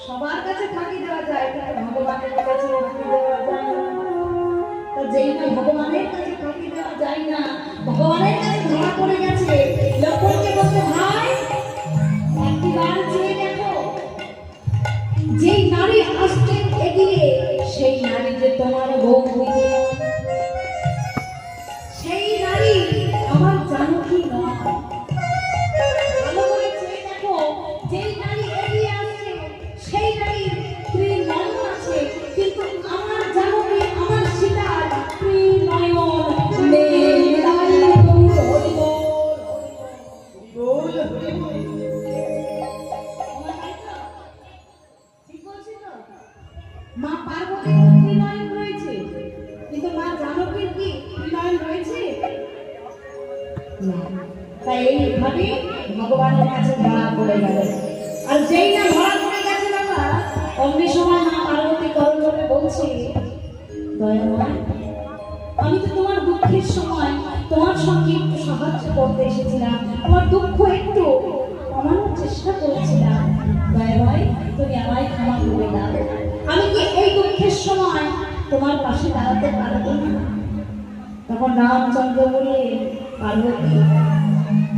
সবার কাছে ফাঁকি দেওয়া যায়, কিন্তু ভগবানের কাছে ফাঁকি দেওয়া যায় না। তো যেই না ভগবানের কাছে ফাঁকি দেওয়া যায় না, ভগবানের কাছে ধরা পড়ে গেছে, লক্ষ্মণকে বলতে ভাই একবার চেয়ে দেখো, যেই নারী আসছে এগিয়ে সেই নারী যে তোমার বউ, সেই নারী আমার জানকী নয়। ভালো করে চেয়ে দেখো, যেই নারী এগিয়ে আসছে সেই নারী ত্রিনয়ন আছে, কিন্তু আমার জানকী আমার সীতার ত্রিনয়ন নেই। মা পার্বতীর ত্রিনয়ন রয়েছে, কিন্তু মা জানকীর কি ত্রিনয়ন রয়েছে? তাই এইভাবে ভগবানের কাছে ধরা পড়ে গেল। আর যেই না ধরা পড়ে গেছে বাবা, অমনি সময় মা পার্বতী করজোড়ে বলছে, দয়াময় আমি তো তোমার দুঃখের সময় তোমার সঙ্গে একটু সাহায্য করতে এসেছিলাম, তোমার দুঃখ একটু কমানোর চেষ্টা করেছিলাম। দয়াময় তুমি আমায় ক্ষমা করে দাও, আমি কি এই দুঃখের সময় তোমার পাশে দাঁড়াতে পারবো না? তখন রামচন্দ্র বলে, পার্বতী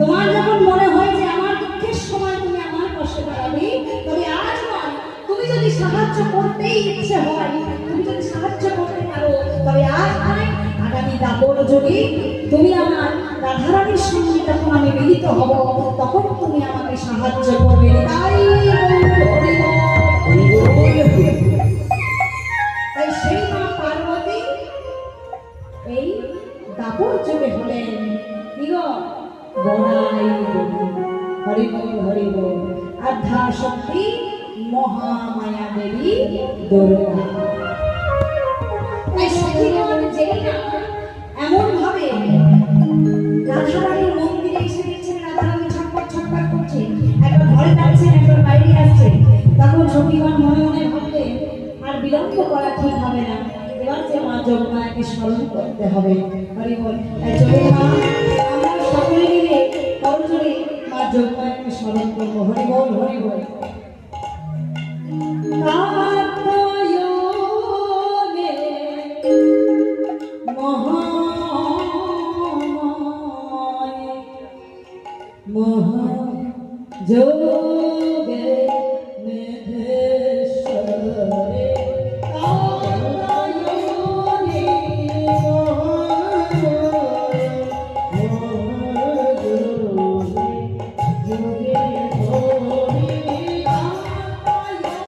তোমার যখন মনে হয় যে আমার দুঃখের সময় তুমি আমার পাশে দাঁড়াবে, তবে আজ নয়, তুমি যদি সাহায্য করতেই ইচ্ছে হয়, তুমি যদি সাহায্য করতে পারো, তবে আজ নয় আগামী দাপর যুগে তুমি আমার রাধারানীর সঙ্গে যখন আমি মিলিত হব, তখন তুমি আমাকে সাহায্য করবে। তাই সেই মা পার্বতী এই দাপর যুগে হলেন হরিবল আধ্যা শক্তি মহামায়া দেবী দুর্গা। এমন ভাবে রাধারানীর মন্দিরে এসে দেখছেন রাধারানী ছটপট ছটপট করছে, একবার ঘরে যাচ্ছেন একবার বাইরে আসছে। তখন সখীগণ মনে মনে ভাবলেন আর বিলম্ব করা ঠিক হবে না, এবার যে মা যোগমায়াকে স্মরণ করতে হবে। হরিবল তাই চলে মা আমরা সকলে মিলে করজোড়ে মা যোগমায়াকে স্মরণ করবো। হরিবল হরিবল।